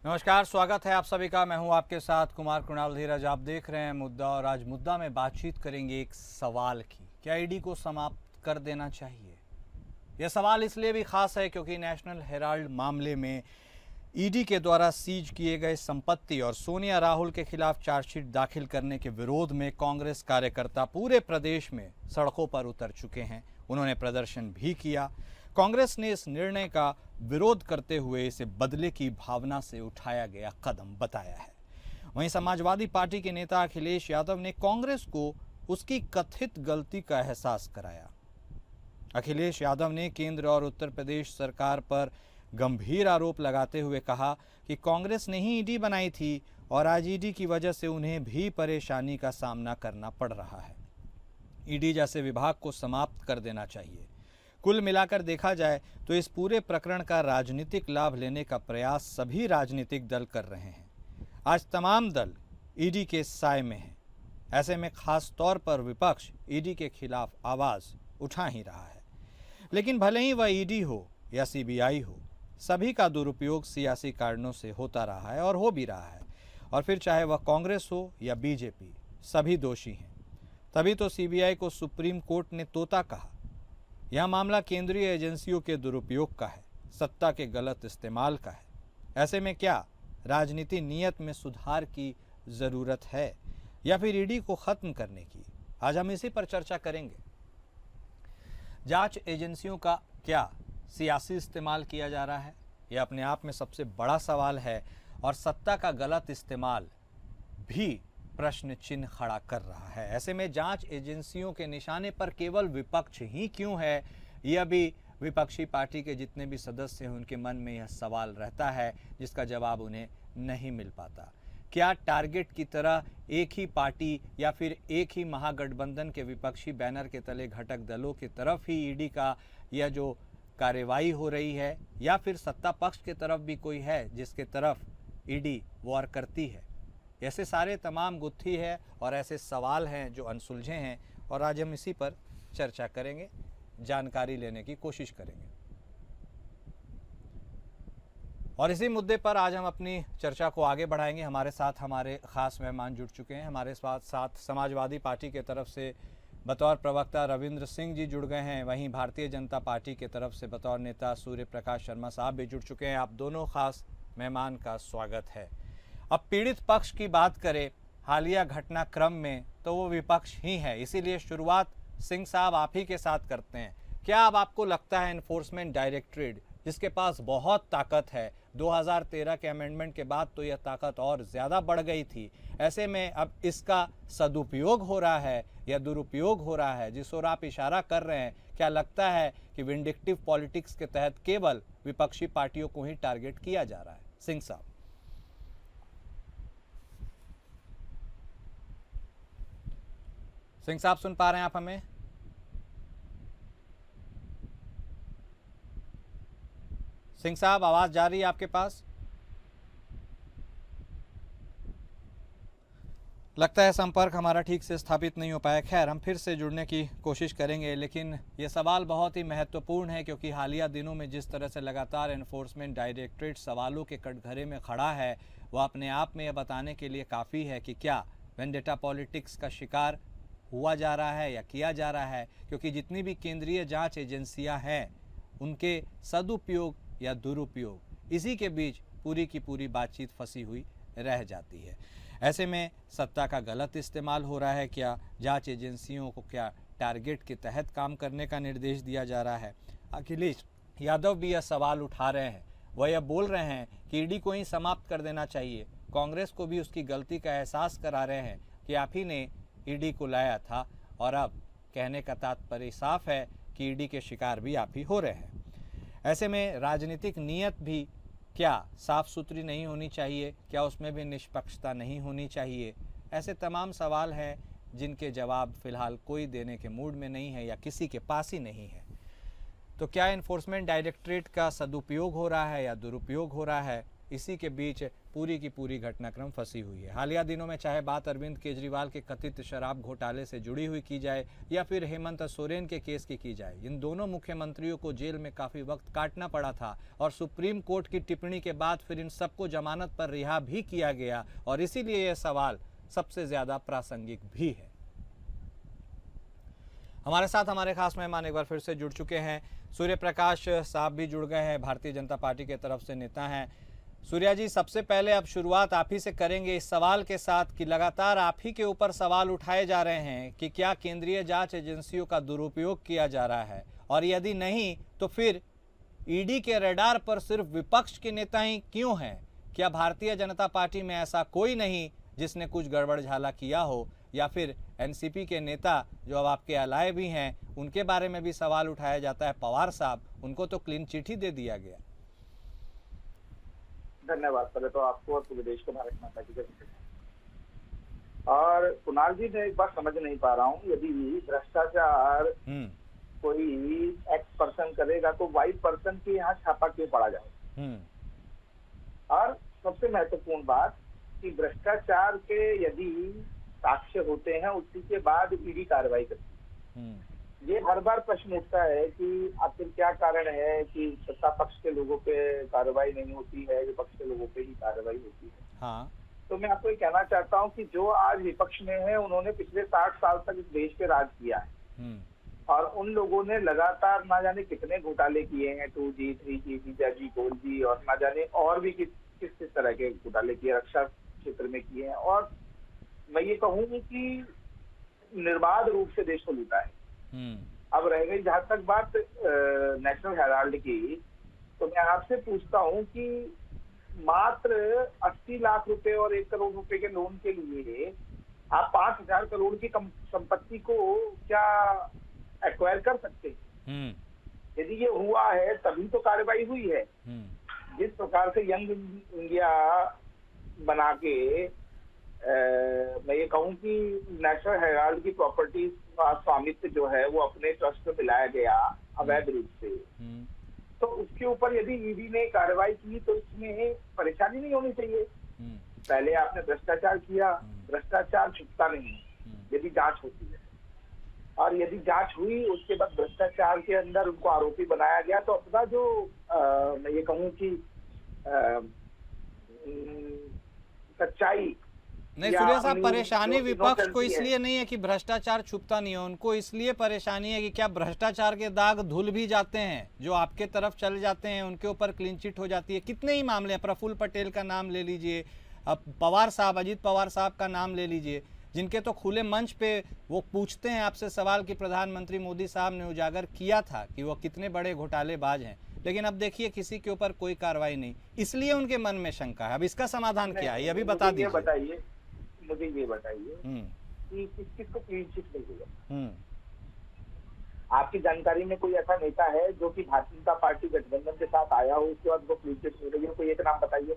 नमस्कार, स्वागत है आप सभी का। मैं हूं आपके साथ कुमार कृणाल धीरज। आप देख रहे हैं मुद्दा, और आज मुद्दा में बातचीत करेंगे एक सवाल की। क्या ईडी को समाप्त कर देना चाहिए? यह सवाल इसलिए भी खास है क्योंकि नेशनल हेराल्ड मामले में ईडी के द्वारा सीज किए गए संपत्ति और सोनिया राहुल के खिलाफ चार्जशीट दाखिल करने के विरोध में कांग्रेस कार्यकर्ता पूरे प्रदेश में सड़कों पर उतर चुके हैं। उन्होंने प्रदर्शन भी किया। कांग्रेस ने इस निर्णय का विरोध करते हुए इसे बदले की भावना से उठाया गया कदम बताया है। वहीं समाजवादी पार्टी के नेता अखिलेश यादव ने कांग्रेस को उसकी कथित गलती का एहसास कराया। अखिलेश यादव ने केंद्र और उत्तर प्रदेश सरकार पर गंभीर आरोप लगाते हुए कहा कि कांग्रेस ने ही ईडी बनाई थी और आज ईडी की वजह से उन्हें भी परेशानी का सामना करना पड़ रहा है। ईडी जैसे विभाग को समाप्त कर देना चाहिए। कुल मिलाकर देखा जाए तो इस पूरे प्रकरण का राजनीतिक लाभ लेने का प्रयास सभी राजनीतिक दल कर रहे हैं। आज तमाम दल ईडी के साए में हैं। ऐसे में खास तौर पर विपक्ष ईडी के खिलाफ आवाज उठा ही रहा है। लेकिन भले ही वह ईडी हो या सीबीआई हो, सभी का दुरुपयोग सियासी कारणों से होता रहा है और हो भी रहा है। और फिर चाहे वह कांग्रेस हो या बीजेपी, सभी दोषी हैं। तभी तो सीबीआई को सुप्रीम कोर्ट ने तोता कहा। यह मामला केंद्रीय एजेंसियों के दुरुपयोग का है, सत्ता के गलत इस्तेमाल का है। ऐसे में क्या राजनीति नीयत में सुधार की जरूरत है या फिर ईडी को खत्म करने की? आज हम इसी पर चर्चा करेंगे। जांच एजेंसियों का क्या सियासी इस्तेमाल किया जा रहा है? यह अपने आप में सबसे बड़ा सवाल है और सत्ता का गलत इस्तेमाल भी प्रश्न चिन्ह खड़ा कर रहा है। ऐसे में जांच एजेंसियों के निशाने पर केवल विपक्ष ही क्यों है, यह भी विपक्षी पार्टी के जितने भी सदस्य हैं उनके मन में यह सवाल रहता है, जिसका जवाब उन्हें नहीं मिल पाता। क्या टारगेट की तरह एक ही पार्टी या फिर एक ही महागठबंधन के विपक्षी बैनर के तले घटक दलों की तरफ ही ईडी का यह जो कार्रवाई हो रही है, या फिर सत्ता पक्ष की तरफ भी कोई है जिसके तरफ ईडी वार करती है? ऐसे सारे तमाम गुत्थी है और ऐसे सवाल हैं जो अनसुलझे हैं, और आज हम इसी पर चर्चा करेंगे, जानकारी लेने की कोशिश करेंगे। और इसी मुद्दे पर आज हम अपनी चर्चा को आगे बढ़ाएंगे। हमारे साथ हमारे खास मेहमान जुड़ चुके हैं। हमारे साथ समाजवादी पार्टी के तरफ से बतौर प्रवक्ता रविंद्र सिंह जी जुड़ गए हैं। वहीं भारतीय जनता पार्टी के तरफ से बतौर नेता सूर्य प्रकाश शर्मा साहब भी जुड़ चुके हैं। आप दोनों खास मेहमान का स्वागत है। अब पीड़ित पक्ष की बात करें हालिया घटनाक्रम में, तो वो विपक्ष ही है। इसीलिए शुरुआत सिंह साहब आप ही के साथ करते हैं। क्या अब आपको लगता है एनफोर्समेंट डायरेक्टरेट, जिसके पास बहुत ताकत है, 2013 के अमेंडमेंट के बाद तो यह ताकत और ज़्यादा बढ़ गई थी, ऐसे में अब इसका सदुपयोग हो रहा है या दुरुपयोग हो रहा है, जिस ओर आप इशारा कर रहे हैं? क्या लगता है कि विंडिक्टिव पॉलिटिक्स के तहत केवल विपक्षी पार्टियों को ही टारगेट किया जा रहा है? सिंह साहब। सिंह साहब सुन पा रहे हैं आप हमें? सिंह साहब, आवाज जा रही है आपके पास? लगता है संपर्क हमारा ठीक से स्थापित नहीं हो पाया। खैर, हम फिर से जुड़ने की कोशिश करेंगे, लेकिन ये सवाल बहुत ही महत्वपूर्ण है क्योंकि हालिया दिनों में जिस तरह से लगातार एनफोर्समेंट डायरेक्टरेट सवालों के कटघरे में खड़ा है, वह अपने आप में यह बताने के लिए काफ़ी है कि क्या वेंडेटा पॉलिटिक्स का शिकार हुआ जा रहा है या किया जा रहा है। क्योंकि जितनी भी केंद्रीय जांच एजेंसियां हैं, उनके सदुपयोग या दुरुपयोग, इसी के बीच पूरी की पूरी बातचीत फंसी हुई रह जाती है। ऐसे में सत्ता का गलत इस्तेमाल हो रहा है क्या? जांच एजेंसियों को क्या टारगेट के तहत काम करने का निर्देश दिया जा रहा है? अखिलेश यादव भी यह सवाल उठा रहे हैं। वह यह बोल रहे हैं कि ईडी को ही समाप्त कर देना चाहिए। कांग्रेस को भी उसकी गलती का एहसास करा रहे हैं कि आप ही ने ईडी को लाया था, और अब कहने का तात्पर्य साफ है कि ईडी के शिकार भी आप ही हो रहे हैं। ऐसे में राजनीतिक नीयत भी क्या साफ सुथरी नहीं होनी चाहिए? क्या उसमें भी निष्पक्षता नहीं होनी चाहिए? ऐसे तमाम सवाल हैं जिनके जवाब फिलहाल कोई देने के मूड में नहीं है या किसी के पास ही नहीं है। तो क्या एनफोर्समेंट डायरेक्टरेट का सदुपयोग हो रहा है या दुरुपयोग हो रहा है? इसी के बीच पूरी की पूरी घटनाक्रम फंसी हुई है। हालिया दिनों में चाहे बात अरविंद केजरीवाल के कथित शराब घोटाले से जुड़ी हुई की जाए या फिर हेमंत सोरेन के केस की जाए, इन दोनों मुख्यमंत्रियों को जेल में काफ़ी वक्त काटना पड़ा था और सुप्रीम कोर्ट की टिप्पणी के बाद फिर इन सबको जमानत पर रिहा भी किया गया और इसीलिए यह सवाल सबसे ज़्यादा प्रासंगिक भी है। हमारे साथ हमारे खास मेहमान एक बार फिर से जुड़ चुके हैं। सूर्य प्रकाश साहब भी जुड़ गए हैं, भारतीय जनता पार्टी के तरफ से नेता हैं। सूर्या जी, सबसे पहले अब शुरुआत आप ही से करेंगे इस सवाल के साथ कि लगातार आप ही के ऊपर सवाल उठाए जा रहे हैं कि क्या केंद्रीय जांच एजेंसियों का दुरुपयोग किया जा रहा है, और यदि नहीं तो फिर ईडी के रडार पर सिर्फ विपक्ष के नेता ही क्यों हैं? क्या भारतीय जनता पार्टी में ऐसा कोई नहीं जिसने कुछ गड़बड़ झाला किया हो, या फिर एनसीपी के नेता जो अब आपके अलाए भी हैं उनके बारे में भी सवाल उठाया जाता है? पवार साहब, उनको तो क्लीन चिट ही दे दिया गया। धन्यवाद पहले तो आपको और पूरे देश को भारत माता की जय। और कुणाल जी, मैं एक बात समझ नहीं पा रहा हूँ, यदि भ्रष्टाचार कोई एक्स पर्सन करेगा तो वाई पर्सन के यहाँ छापा क्यों पड़ा जाए? और सबसे महत्वपूर्ण बात कि भ्रष्टाचार के यदि साक्ष्य होते हैं उसी के बाद ईडी कार्रवाई करती है। ये हर बार प्रश्न उठता है कि आखिर क्या कारण है कि सत्ता पक्ष के लोगों पे कार्रवाई नहीं होती है, विपक्ष के लोगों पे ही कार्रवाई होती है। हाँ। तो मैं आपको ये कहना चाहता हूँ कि जो आज विपक्ष में है उन्होंने पिछले 60 साल तक इस देश पे राज किया है और उन लोगों ने लगातार ना जाने कितने घोटाले किए हैं, 2G, 3G, वीजा जी, गोल्ड जी, और ना जाने और भी किस किस तरह के घोटाले किए, रक्षा क्षेत्र में किए हैं। और मैं ये कहूँ कि निर्बाध रूप से देश को लूटा है। अब रह गई जहां तक बात नेशनल हेराल्ड की, तो मैं आपसे पूछता हूं कि मात्र 80 लाख रुपए और 1 करोड़ रुपए के लोन के लिए आप 5,000 करोड़ की संपत्ति को क्या एक्वायर कर सकते हैं? यदि ये हुआ है तभी तो कार्रवाई हुई है। जिस प्रकार से यंग इंडिया बना के मैं ये कहूँ कि नेशनल हेराल्ड की प्रॉपर्टीज का स्वामित्व जो है वो अपने ट्रस्ट में मिलाया गया अवैध रूप से, तो उसके ऊपर यदि ईडी ने कार्रवाई की तो इसमें परेशानी नहीं होनी चाहिए। पहले आपने भ्रष्टाचार किया, भ्रष्टाचार छुपता नहीं यदि जांच होती है, और यदि जांच हुई उसके बाद भ्रष्टाचार के अंदर उनको आरोपी बनाया गया, तो अपना जो मैं ये कहूँ कि सच्चाई नहीं सूर्या साहब, परेशानी विपक्ष को इसलिए नहीं है कि भ्रष्टाचार छुपता नहीं है, उनको इसलिए परेशानी है कि क्या भ्रष्टाचार के दाग धुल भी जाते हैं, जो आपके तरफ चले जाते हैं उनके ऊपर क्लीन चिट हो जाती है। कितने ही मामले हैं, प्रफुल्ल पटेल का नाम ले लीजिए, अब पवार साहब, अजीत पवार साहब का नाम ले लीजिए, जिनके तो खुले मंच पे वो पूछते हैं आपसे सवाल कि प्रधानमंत्री मोदी साहब ने उजागर किया था कि वो कितने बड़े घोटालेबाज हैं, लेकिन अब देखिए किसी के ऊपर कोई कार्रवाई नहीं, इसलिए उनके मन में शंका है। अब इसका समाधान क्या है, ये अभी बता दीजिए। बताइए मुझे, ये बताइए कि किसको क्लीन चिट मिलेगा? आपकी जानकारी में कोई ऐसा नेता है जो कि भारतीय जनता पार्टी गठबंधन के साथ आया हो उसके बाद वो क्लीन चिट मिल रही है? कोई एक नाम बताइए।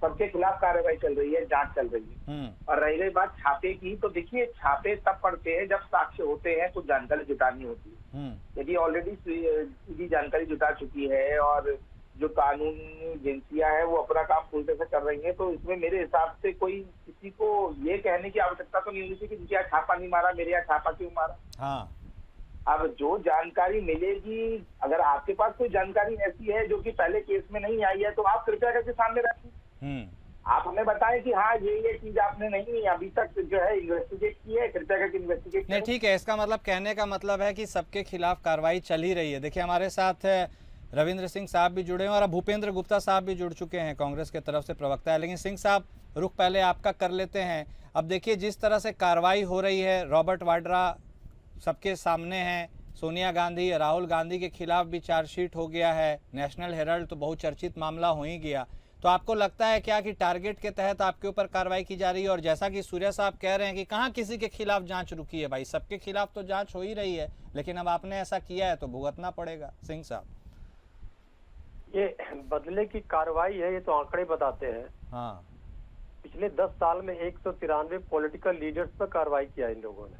सबके खिलाफ कार्रवाई चल रही है, जांच चल रही है। और रही गई बात छापे की, तो देखिए छापे तब पड़ते हैं जब साक्ष्य होते हैं, कुछ जानकारी जुटानी होती है। यदि ऑलरेडी जानकारी जुटा चुकी है और जो कानूनी एजेंसियां हैं वो अपना काम पूरी तरह से कर रही हैं, तो इसमें मेरे हिसाब से कोई किसी को ये कहने की आवश्यकता तो नहीं होनी चाहिए कि जिनके यहाँ छापा नहीं मारा, मेरे यहाँ छापा क्यों मारा। हाँ। अब जो जानकारी मिलेगी, अगर आपके पास कोई जानकारी ऐसी है जो कि पहले केस में नहीं आई है, तो आप कृपया करके सामने रखिए। आप हमें बताएं कि हाँ ये चीज आपने नहीं अभी तक जो है इन्वेस्टिगेट की है, कृपया करके इन्वेस्टिगेट नहीं। ठीक है, इसका मतलब कहने का मतलब है कि सबके खिलाफ कार्रवाई चल ही रही है। देखिए हमारे साथ रविंद्र सिंह साहब भी जुड़े हैं और अब भूपेंद्र गुप्ता साहब भी जुड़ चुके हैं, कांग्रेस के तरफ से प्रवक्ता है। लेकिन सिंह साहब, रुख पहले आपका कर लेते हैं। अब देखिए जिस तरह से कार्रवाई हो रही है, रॉबर्ट वाड्रा सबके सामने हैं, सोनिया गांधी, राहुल गांधी के खिलाफ भी चार्जशीट हो गया है, नेशनल हेराल्ड तो बहुचर्चित मामला हो ही गया, तो आपको लगता है क्या कि टारगेट के तहत आपके ऊपर कार्रवाई की जा रही है? और जैसा कि सूर्या साहब कह रहे हैं कि कहाँ किसी के खिलाफ जांच रुकी है, भाई सबके खिलाफ तो जांच हो ही रही है, लेकिन अब आपने ऐसा किया है तो भुगतना पड़ेगा। सिंह साहब, ये बदले की कार्रवाई है, ये तो आंकड़े बताते हैं। हाँ। पिछले 10 साल में 193 पॉलिटिकल लीडर्स पर कार्रवाई किया इन लोगों ने।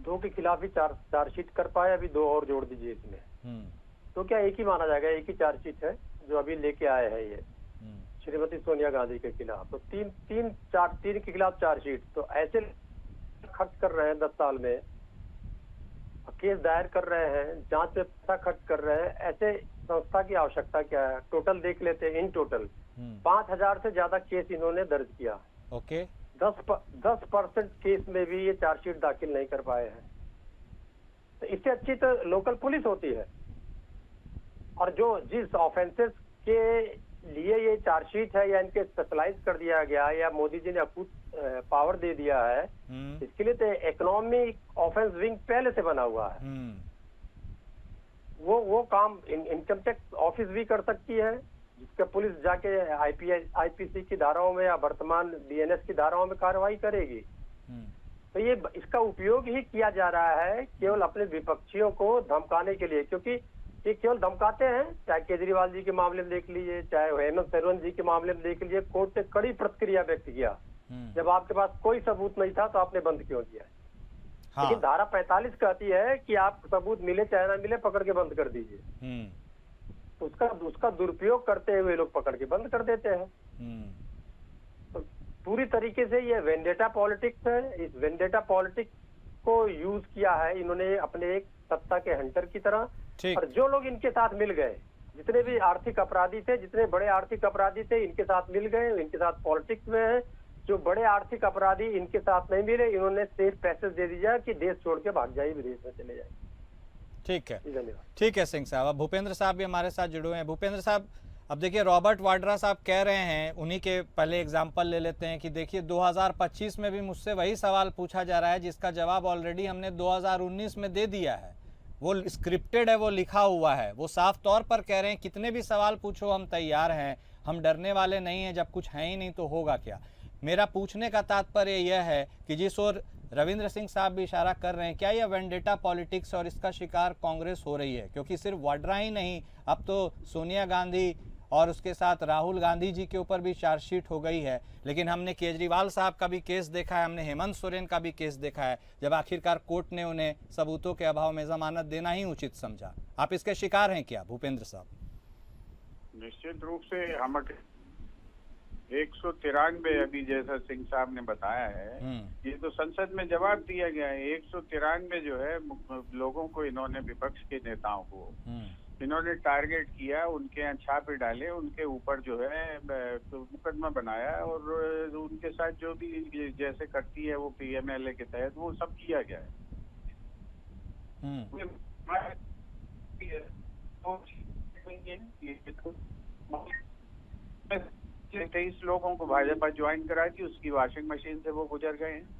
2 के खिलाफ ही चार्जशीट कर पाए, अभी 2 और जोड़ दीजिए इसमें। तो क्या एक ही माना जाएगा, एक ही चार्जशीट है जो अभी लेके आए हैं ये श्रीमती सोनिया गांधी के खिलाफ? तो तीन के खिलाफ चार्जशीट, तो ऐसे खर्च कर रहे हैं 10 साल में, केस दायर कर रहे हैं, जांच में पैसा खर्च कर रहे हैं, ऐसे संस्था की आवश्यकता क्या है? टोटल देख लेते हैं, इन टोटल 5000 से ज्यादा केस इन्होंने दर्ज किया। ओके। 10% केस में भी ये चार्जशीट दाखिल नहीं कर पाए हैं। तो इससे अच्छी तो लोकल पुलिस होती है। और जो जिस ऑफेंसेस के लिए ये चार्जशीट है या इनके स्पेशलाइज कर दिया गया है या मोदी जी ने अकूत पावर दे दिया है, इसके लिए तो इकोनॉमिक ऑफेंस विंग पहले से बना हुआ है। वो काम इनकम टैक्स ऑफिस भी कर सकती है, जिसका पुलिस जाके आईपीसी की धाराओं में या वर्तमान बीएनएस की धाराओं में कार्रवाई करेगी। तो ये इसका उपयोग ही किया जा रहा है केवल अपने विपक्षियों को धमकाने के लिए, क्योंकि ये केवल धमकाते हैं। चाहे केजरीवाल जी के मामले में देख लीजिए, चाहे हेमंत सोरेन जी के मामले में देख लीजिए, कोर्ट ने कड़ी प्रतिक्रिया व्यक्त किया। जब आपके पास कोई सबूत नहीं था तो आपने बंद क्यों किया? हाँ। लेकिन धारा 45 कहती है कि आप सबूत मिले चाहे ना मिले पकड़ के बंद कर दीजिए। उसका दुरुपयोग करते हुए लोग पकड़ के बंद कर देते हैं। तो पूरी तरीके से ये वेंडेटा पॉलिटिक्स है। इस वेंडेटा पॉलिटिक्स को यूज किया है इन्होंने अपने एक सत्ता के हंटर की तरह। और जो लोग इनके साथ मिल गए, जितने भी आर्थिक अपराधी थे, जितने बड़े आर्थिक अपराधी थे, इनके साथ मिल गए, इनके साथ पॉलिटिक्स में है। जो बड़े आर्थिक अपराधी इनके साथ नहीं मिले, इन्होंने सेफ पैसेज दे दिया कि देश छोड़ के भाग जाइए, विदेश में चले जाइए। ठीक है, ठीक है सिंह साहब। अब भूपेंद्र साहब भी हमारे साथ जुड़े हुए हैं। भूपेंद्र साहब, अब देखिए रॉबर्ट वाड्रा साहब कह रहे हैं, उन्हीं के पहले एग्जाम्पल ले लेते हैं कि देखिए 2025 में भी मुझसे वही सवाल पूछा जा रहा है जिसका जवाब ऑलरेडी हमने 2019 में दे दिया है। वो स्क्रिप्टेड है, वो लिखा हुआ है। वो साफ तौर पर कह रहे हैं कितने भी सवाल पूछो हम तैयार हैं, हम डरने वाले नहीं हैं, जब कुछ है ही नहीं तो होगा क्या। मेरा पूछने का तात्पर्य यह है कि जिस ओर रविंद्र सिंह साहब भी इशारा कर रहे हैं, क्या यह वेंडेटा पॉलिटिक्स और इसका शिकार कांग्रेस हो रही है? क्योंकि सिर्फ वाड्रा ही नहीं, अब तो सोनिया गांधी और उसके साथ राहुल गांधी जी के ऊपर भी चार्जशीट हो गई है। लेकिन हमने केजरीवाल साहब का भी केस देखा है, हमने हेमंत सोरेन का भी केस देखा है, जब आखिरकार कोर्ट ने उन्हें सबूतों के अभाव में जमानत देना ही उचित समझा। आप इसके शिकार हैं क्या भूपेंद्र साहब? निश्चित रूप से हम 193 अभी जैसा सिंह साहब ने बताया है, ये तो संसद में जवाब दिया गया है। 193 जो है लोगों को इन्होंने, विपक्ष के नेताओं को इन्होंने टारगेट किया, उनके यहाँ छापे डाले, उनके ऊपर जो है मुकदमा बनाया और उनके साथ जो भी जैसे करती है वो पीएमएलए के तहत वो सब किया गया है। 23 लोगों को भाजपा ज्वाइन करा दी, उसकी वॉशिंग मशीन से वो गुजर गए हैं।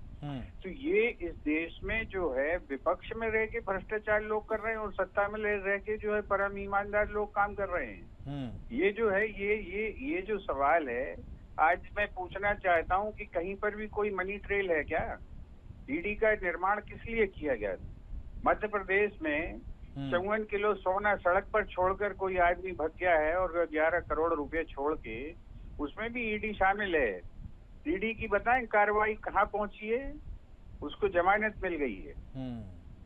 तो ये इस देश में जो है विपक्ष में रह के भ्रष्टाचार लोग कर रहे हैं और सत्ता में रह के जो है परम ईमानदार लोग काम कर रहे हैं। ये जो है ये जो सवाल है, आज मैं पूछना चाहता हूँ कि कहीं पर भी कोई मनी ट्रेल है क्या? ईडी का निर्माण किस लिए किया गया? मध्य प्रदेश में 54 किलो सोना सड़क पर छोड़कर कोई आदमी भग गया है और 11 करोड़ रुपए छोड़ के, उसमें भी ईडी शामिल है। ईडी की बताएं कार्रवाई कहाँ पहुंची है? उसको जमानत मिल गई है।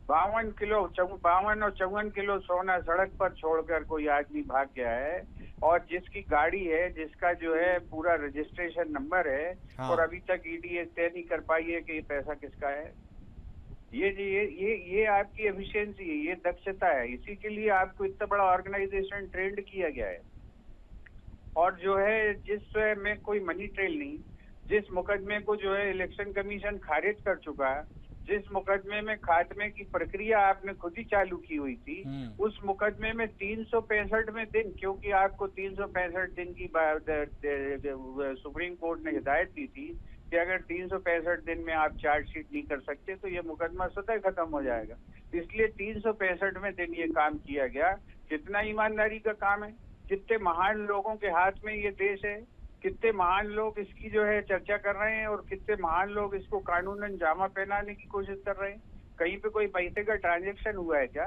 52 और 54 किलो सोना सड़क पर छोड़कर कोई आदमी भाग गया है और जिसकी गाड़ी है, जिसका जो है पूरा रजिस्ट्रेशन नंबर है, और अभी तक ईडी तय नहीं कर पाई है कि ये पैसा किसका है। ये आपकी एफिशिएंसी है, ये दक्षता है। इसी के लिए आपको इतना बड़ा ऑर्गेनाइजेशन ट्रेंड किया गया है। और जो है जिसमें कोई मनी ट्रेल नहीं, जिस मुकदमे को जो है इलेक्शन कमीशन खारिज कर चुका है, जिस मुकदमे में खात्मे की प्रक्रिया आपने खुद ही चालू की हुई थी, उस मुकदमे में 365 में दिन, क्योंकि आपको 365 दिन की सुप्रीम कोर्ट ने हिदायत दी थी कि अगर 365 दिन में आप चार्जशीट नहीं कर सकते तो ये मुकदमा स्वतः खत्म हो जाएगा। इसलिए 365 में दिन ये काम किया गया। कितना ईमानदारी का काम है, कितने महान लोगों के हाथ में ये देश है, कितने महान लोग इसकी जो है चर्चा कर रहे हैं और कितने महान लोग इसको कानूनन जामा पहनाने की कोशिश कर रहे हैं। कहीं पे कोई पैसे का ट्रांजैक्शन हुआ है क्या?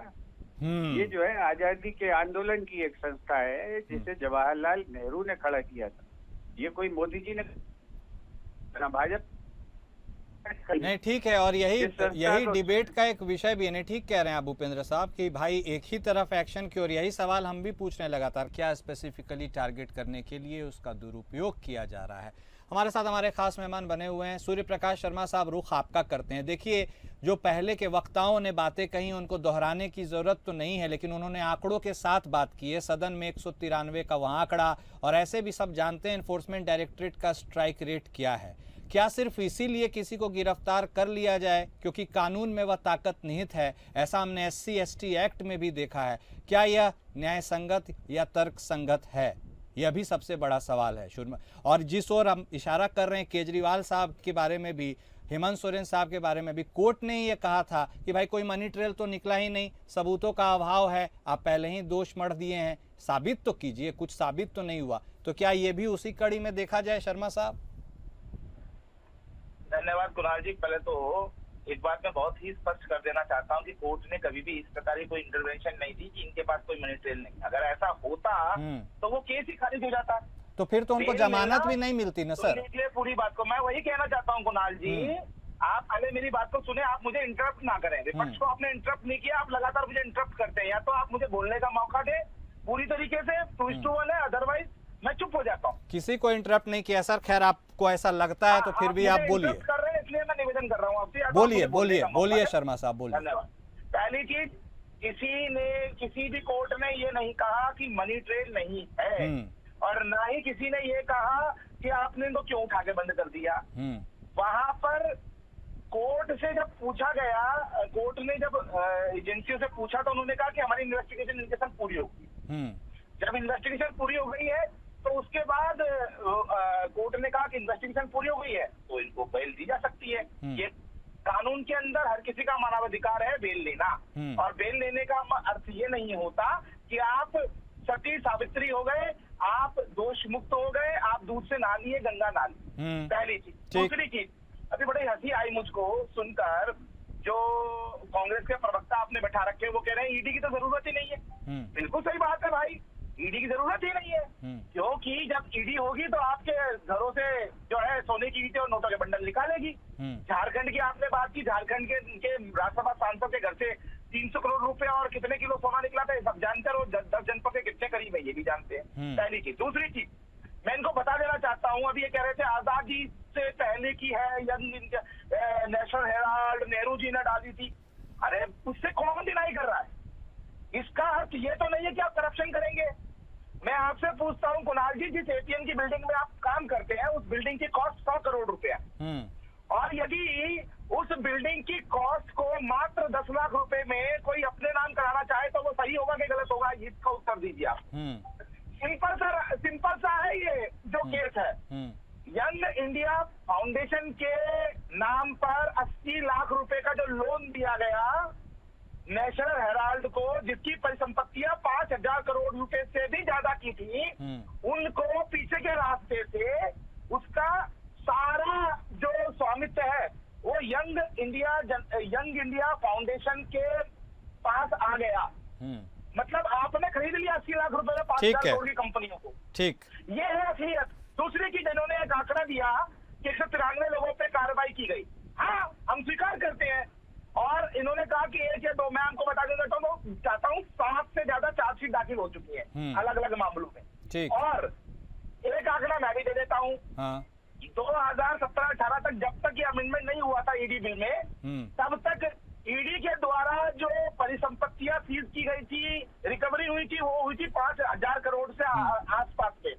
ये जो है आजादी के आंदोलन की एक संस्था है जिसे जवाहरलाल नेहरू ने खड़ा किया था। ये कोई मोदी जी ने, भाजपा नहीं ठीक है, और यही इस संस्था यही को- डिबेट का एक विषय भी है। नहीं ठीक कह रहे हैं आप भूपेंद्र साहब कि भाई एक ही तरफ एक्शन की, और यही सवाल हम भी पूछ रहे हैं लगातार, क्या स्पेसिफिकली टारगेट करने के लिए उसका दुरुपयोग किया जा रहा है। हमारे साथ हमारे खास मेहमान बने हुए हैं सूर्य प्रकाश शर्मा साहब। रुख आपका करते हैं। देखिए, जो पहले के वक्ताओं ने बातें कही उनको दोहराने की जरूरत तो नहीं है, लेकिन उन्होंने आंकड़ों के साथ बात की है। सदन में 193 का वहाँ आंकड़ा, और ऐसे भी सब जानते हैं एनफोर्समेंट डायरेक्टरेट का स्ट्राइक रेट क्या है। क्या सिर्फ इसीलिए किसी को गिरफ्तार कर लिया जाए क्योंकि कानून में वह ताकत निहित है? ऐसा हमने SC/ST एक्ट में भी देखा है। क्या यह न्याय संगत या तर्क संगत है? यह भी सबसे बड़ा सवाल है। और जिस ओर हम इशारा कर रहे हैं, केजरीवाल साहब के बारे में भी, हेमंत सोरेन साहब के बारे में भी, कोर्ट ने ये कहा था कि भाई कोई मनी ट्रेल तो निकला ही नहीं, सबूतों का अभाव है, आप पहले ही दोष मढ़ दिए हैं, साबित तो कीजिए। कुछ साबित तो नहीं हुआ, तो क्या ये भी उसी कड़ी में देखा जाए शर्मा साहब? धन्यवाद कुणाल जी। पहले तो एक बात मैं बहुत ही स्पष्ट कर देना चाहता हूँ कि कोर्ट ने कभी भी इस प्रकार की कोई इंटरवेंशन नहीं दी कि इनके पास कोई मनी ट्रेल नहीं। अगर ऐसा होता तो वो केस ही खारिज हो जाता। तो फिर तो उनको जमानत भी नहीं मिलती ना सर। इसलिए पूरी बात को मैं वही कहना चाहता हूँ कुणाल जी, आप पहले मेरी बात को सुने, आप मुझे इंटरप्ट ना करें। विपक्ष को आपने इंटरप्ट नहीं किया, आप लगातार मुझे इंटरप्ट करते हैं। या तो आप मुझे बोलने का मौका दे पूरी तरीके से, 2:1 है, अदरवाइज मैं चुप हो जाता हूँ। किसी को इंटरप्ट नहीं किया सर। खैर, आपको ऐसा लगता है तो फिर भी आप बोलिए। कर रहे हैं इसलिए मैं निवेदन कर रहा हूँ आपसे। बोलिए बोलिए बोलिए शर्मा साहब, बोलिए। धन्यवाद। पहली चीज, किसी भी कोर्ट ने ये नहीं कहा कि मनी ट्रेल नहीं है, और ना ही किसी ने ये कहा कि आपने इनको क्यों उठा के बंद कर दिया। वहां पर कोर्ट से जब पूछा गया, कोर्ट ने जब एजेंसियों से पूछा तो उन्होंने कहा कि हमारी इन्वेस्टिगेशन पूरी होगी। जब इन्वेस्टिगेशन पूरी हो गई है तो उसके बाद कोर्ट ने कहा कि इन्वेस्टिगेशन पूरी हो गई है तो इनको बेल दी जा सकती है। ये कानून के अंदर हर किसी का मानवाधिकार है बेल लेना, और बेल लेने का अर्थ ये नहीं होता कि आप सती सावित्री हो गए, आप दोष मुक्त हो गए, आप दूध से नहा लिए, गंगा नहा ली। पहली चीज। दूसरी चीज, अभी बड़ी हंसी आई मुझको सुनकर, जो कांग्रेस के प्रवक्ता आपने बैठा रखे वो कह रहे हैं ईडी की तो जरूरत ही नहीं है। बिल्कुल सही बात है भाई, ईडी की जरूरत ही नहीं है, क्योंकि जब ईडी होगी तो आपके घरों से जो है सोने की ईंटें और नोटों के बंडल निकालेगी। झारखंड की आपने बात की, झारखंड के राज्यसभा सांसद के घर से 300 करोड़ रुपए और कितने किलो सोना निकला था, ये सब जानते हैं। 10 जनपद के कितने करीब है ये भी जानते हैं। पहली चीज। दूसरी चीज, मैं इनको बता देना चाहता हूँ, अभी ये कह रहे थे आजादी से पहले की है, नेशनल हेराल्ड नेहरू जी ने डाली थी। अरे उससे कौन डिनाई कर रहा है? इसका अर्थ ये तो नहीं है कि आप करप्शन करेंगे। मैं आपसे पूछता हूँ कुणाल जी, जिस एटीएम की बिल्डिंग में आप काम करते हैं उस बिल्डिंग की कॉस्ट 100 करोड़ रुपया, और यदि उस बिल्डिंग की कॉस्ट को मात्र 10 लाख रुपए में कोई अपने नाम कराना चाहे तो वो सही होगा कि गलत होगा? इसका उत्तर दीजिए आप। सिंपल सा है ये जो केस है। यंग इंडिया फाउंडेशन के नाम पर 80 लाख रुपए का जो लोन दिया गया नेशनल हेराल्ड को, जिसकी परिसंपत्तियां 5,000 करोड़ रुपए से भी ज्यादा की थी, उनको पीछे के रास्ते से उसका सारा जो स्वामित्व है वो यंग इंडिया फाउंडेशन के पास आ गया। मतलब आपने खरीद लिया 80 लाख रुपए में 5,000 करोड़ की कंपनियों को। ठीक, ये है असलियत। दूसरी चीज, इन्होंने एक आंकड़ा दिया कि 193 लोगों पे कार्रवाई की गई। हाँ, हम स्वीकार करते हैं, और इन्होंने कहा कि 1 या 2, मैं आपको बता देता चाहता हूँ 7 से ज्यादा चार्जशीट दाखिल हो चुकी है अलग अलग मामलों में। और एक आंकड़ा मैं भी दे देता हूँ, 2017-18 तक जब तक ये अमेंडमेंट नहीं हुआ था ईडी बिल में, तब तक ईडी के द्वारा जो परिसंपत्तियां सीज की गई थी, रिकवरी हुई थी, वो हुई थी 5,000 करोड़ से आसपास पे,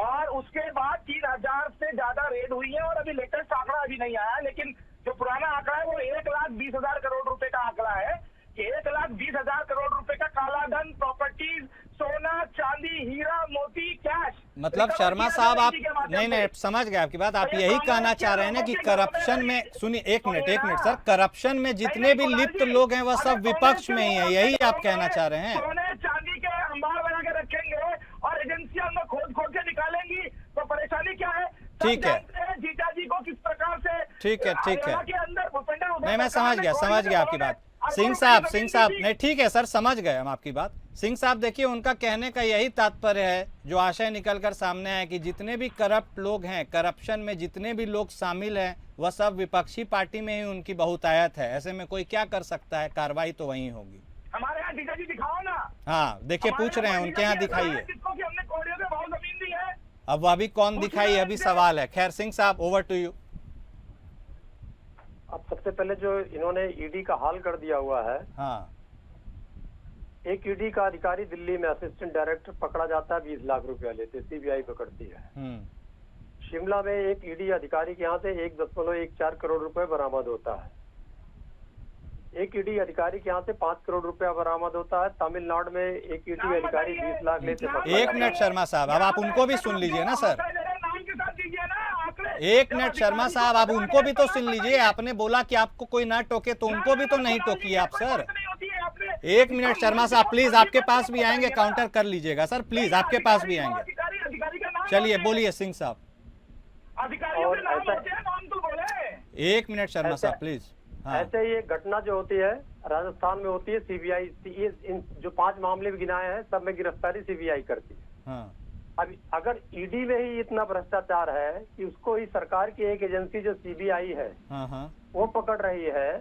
और उसके बाद 3,000 से ज्यादा रेड हुई है। और अभी लेटेस्ट आंकड़ा अभी नहीं आया, लेकिन जो पुराना आंकड़ा है वो 1,20,000 करोड़ रुपए का आंकड़ा है कि 1,20,000 करोड़ रुपए का काला धन, प्रॉपर्टीज, सोना, चांदी, हीरा, मोती, कैश। मतलब शर्मा साहब आप नहीं समझ गए आपकी बात। आप यही कहना चाह रहे हैं ना कि करप्शन में, सुनिए एक मिनट सर, करप्शन में जितने भी लिप्त लोग हैं वह सब विपक्ष में ही है, यही आप कहना चाह रहे हैं? सोने चांदी के अंबार बना के रखेंगे और एजेंसियां में खोद के निकालेंगी तो परेशानी क्या है? ठीक है, जीजा जी को किस प्रकार से, ठीक है के अंदर नहीं, मैं समझ गया आपकी बात। सिंह साहब नहीं, ठीक है सर, समझ गए हम आपकी बात। सिंह साहब देखिए, उनका कहने का यही तात्पर्य है, जो आशय निकल कर सामने आया कि जितने भी करप्ट लोग हैं, करप्शन में जितने भी लोग शामिल हैं वह सब विपक्षी पार्टी में ही उनकी बहुतायत है। ऐसे में कोई क्या कर सकता है, कार्रवाई तो वहीं होगी। हमारे यहाँ टीका जी दिखाओ ना। हाँ देखिए, पूछ रहे हैं उनके यहाँ दिखाइए। किसको कि हमने कोडियों में बहुत जमीन दी है। अब वह भी कौन दिखाई, अभी सवाल है। खैर सिंह साहब, ओवर टू यू। अब सबसे पहले जो इन्होंने ईडी का हाल कर दिया हुआ है, हाँ, एक ईडी का अधिकारी दिल्ली में असिस्टेंट डायरेक्टर पकड़ा जाता है, 20 लाख रुपया लेते, सीबीआई पकड़ती है। शिमला में एक ईडी अधिकारी के यहाँ से 1.14 करोड़ रुपए बरामद होता है। एक ईडी अधिकारी के यहाँ से 5 करोड़ रुपया बरामद होता है। तमिलनाडु में एक ईडी अधिकारी 20 लाख लेते। एक मिनट शर्मा साहब, अब आप उनको भी सुन लीजिए ना सर। एक मिनट शर्मा साहब, आप उनको भी तो सुन लीजिए। आपने बोला कि आपको कोई ना टोके, तो उनको भी तो नहीं टोकिए आप सर। एक मिनट शर्मा साहब प्लीज, आपके पास भी आएंगे, काउंटर कर लीजिएगा सर प्लीज, आपके पास भी आएंगे। चलिए बोलिए सिंह साहब। एक मिनट शर्मा साहब प्लीज। हाँ। ऐसे ही एक घटना जो होती है राजस्थान में होती है, सीबीआई इन जो 5 मामले भी गिनाए हैं सब में गिरफ्तारी सीबीआई करती है। हाँ। अब अगर ईडी में ही इतना भ्रष्टाचार है कि उसको ही सरकार की एक एजेंसी जो सीबीआई है, हाँ। वो पकड़ रही है,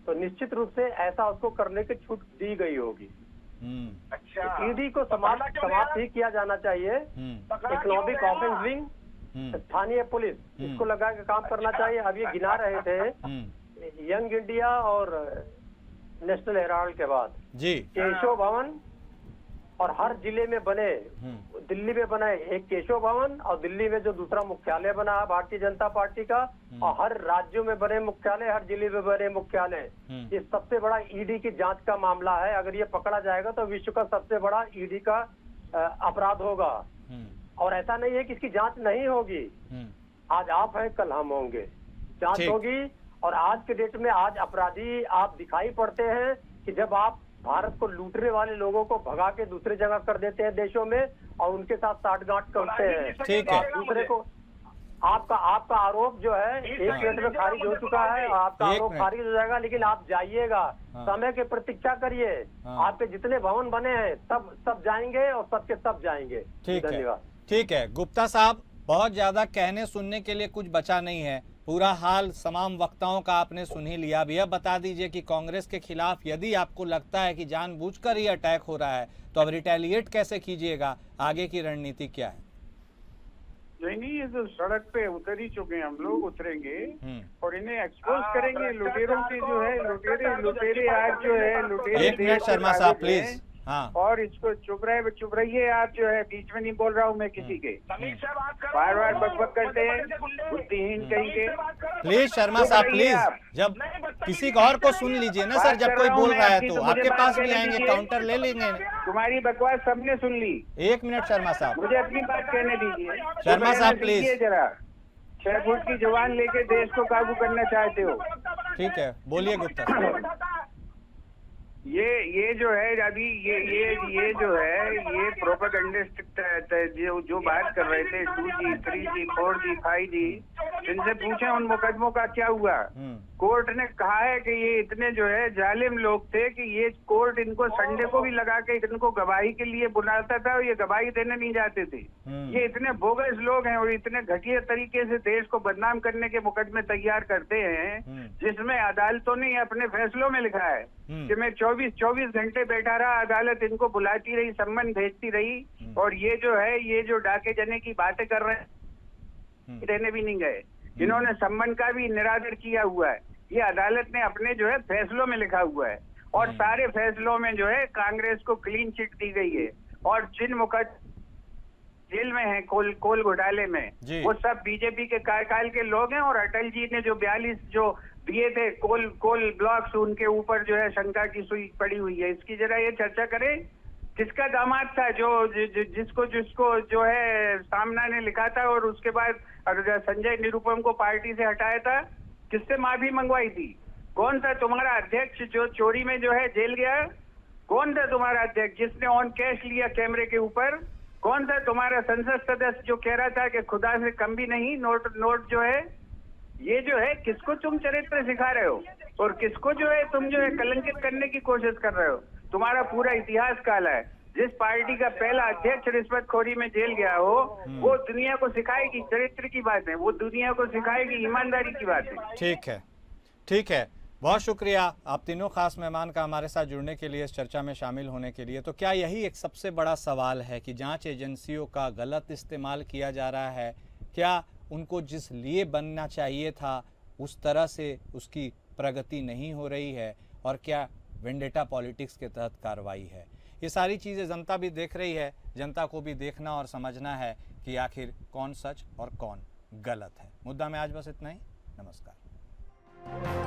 तो निश्चित रूप से ऐसा उसको करने की छूट दी गई होगी। अच्छा, ईडी को समाप्त ही किया जाना चाहिए। इकोनॉमिक ऑफेंस विंग, स्थानीय पुलिस, इसको लगा के काम करना चाहिए। अब ये गिना रहे थे यंग इंडिया और नेशनल हेराल्ड के बाद जी केशव भवन, और हर जिले में बने, दिल्ली में बना एक केशव भवन, और दिल्ली में जो दूसरा मुख्यालय बना है भारतीय जनता पार्टी का, और हर राज्यों में बने मुख्यालय, हर जिले में बने मुख्यालय। ये सबसे बड़ा ईडी की जांच का मामला है। अगर ये पकड़ा जाएगा तो विश्व का सबसे बड़ा ईडी का अपराध होगा। और ऐसा नहीं है कि इसकी जांच नहीं होगी। आज आप हैं, कल हम होंगे, जांच होगी। और आज के डेट में आज अपराधी आप दिखाई पड़ते हैं कि जब आप भारत को लूटने वाले लोगों को भगा के दूसरे जगह कर देते हैं देशों में, और उनके साथ साठगांठ करते हैं। ठीक है। दूसरे को आपका आरोप जो है 1 मिनट में खारिज हो चुका है, आपका आरोप खारिज हो जाएगा, लेकिन आप जाइएगा, समय की प्रतीक्षा करिए। आपके जितने भवन बने हैं सब जाएंगे, और सबके सब जाएंगे। धन्यवाद। ठीक है गुप्ता साहब, बहुत ज्यादा कहने सुनने के लिए कुछ बचा नहीं है। पूरा हाल तमाम वक्ताओं का आपने सुन ही लिया। अब यह बता दीजिए कि कांग्रेस के खिलाफ यदि आपको लगता है कि जानबूझकर ही अटैक हो रहा है, तो अब रिटेलिएट कैसे कीजिएगा, आगे की रणनीति क्या है? नहीं, ये तो सड़क पे उतर ही चुके हैं, हम लोग उतरेंगे और इन्हें एक्सपोज करेंगे। लुटेरों की जो है, लुटेरे आज जो है, लुटेरे। एक मिनट शर्मा साहब प्लीज। हाँ। और इसको चुप रहिए आप, जो है बीच में नहीं बोल रहा हूँ मैं किसी के। बार बकबक करते हैं, बुद्धिहीन कहीं के। प्लीज शर्मा साहब प्लीज, जब किसी और को सुन लीजिए ना सर, जब कोई बोल रहा है तो आपके पास भी आएंगे, काउंटर ले लेंगे। तुम्हारी बकवास सबने सुन ली। 1 मिनट शर्मा साहब, मुझे अपनी बात कहने दीजिए। शर्मा साहब प्लीज। जरा 6 फुट की जुबान लेके देश को काबू करना चाहते हो। ठीक है, बोलिए गुप्ता साहब। ये जो है अभी ये जो है, ये प्रोपेगेंडिस्ट जो बात कर रहे थे 2G, 3G, 4G, 5G, इनसे पूछे उन मुकदमों का क्या हुआ। कोर्ट ने कहा है कि ये इतने जो है जालिम लोग थे कि ये कोर्ट इनको संडे को भी लगा के इनको गवाही के लिए बुलाता था और ये गवाही देने नहीं जाते थे। ये इतने बोगस लोग हैं और इतने घटिया तरीके से देश को बदनाम करने के मुकदमे तैयार करते हैं, जिसमें अदालतों ने अपने फैसलों में लिखा है कि मैं 24 घंटे बैठा रहा, अदालत इनको बुलाती रही, सम्मन भेजती रही, और ये जो है, ये जो डाके जने की बातें कर रहे हैं, रहने भी नहीं गए। इन्होंने सम्मन का भी निरादर किया हुआ है। ये अदालत ने अपने जो है फैसलों में लिखा हुआ है, और सारे फैसलों में जो है कांग्रेस को क्लीन चिट दी गई है। और जिन मुकदमे जेल में है कोल घोटाले में, वो सब बीजेपी के कार्यकाल के लोग हैं। और अटल जी ने जो 42 जो दिए थे कोल ब्लॉक्स, उनके ऊपर जो है शंका की सुई पड़ी हुई है। इसकी जरा ये चर्चा करें, किसका दामाद था जिसको जो है सामना ने लिखा था, और उसके बाद संजय निरुपम को पार्टी से हटाया था, किससे माफी मंगवाई थी? कौन सा तुम्हारा अध्यक्ष जो चोरी में जो है जेल गया? कौन था तुम्हारा अध्यक्ष जिसने ऑन कैश लिया कैमरे के ऊपर? कौन था तुम्हारा संसद सदस्य जो कह रहा था कि खुदा से कम भी नहीं नोट जो है? ये जो है किसको तुम चरित्र सिखा रहे हो, और किसको जो है तुम जो है कलंकित करने की कोशिश कर रहे हो? तुम्हारा पूरा इतिहास काला है। जिस पार्टी का पहला अध्यक्ष रिश्वतखोरी में जेल गया हो, वो दुनिया को सिखाएगी चरित्र की बात है, वो दुनिया को सिखाएगी ईमानदारी की बात है। ठीक है, ठीक है, बहुत शुक्रिया आप तीनों खास मेहमान का हमारे साथ जुड़ने के लिए, इस चर्चा में शामिल होने के लिए। तो क्या यही एक सबसे बड़ा सवाल है कि जांच एजेंसियों का गलत इस्तेमाल किया जा रहा है? क्या उनको जिस लिए बनना चाहिए था उस तरह से उसकी प्रगति नहीं हो रही है? और क्या वेंडेटा पॉलिटिक्स के तहत कार्रवाई है? ये सारी चीज़ें जनता भी देख रही है। जनता को भी देखना और समझना है कि आखिर कौन सच और कौन गलत है। मुद्दा में आज बस इतना ही। नमस्कार।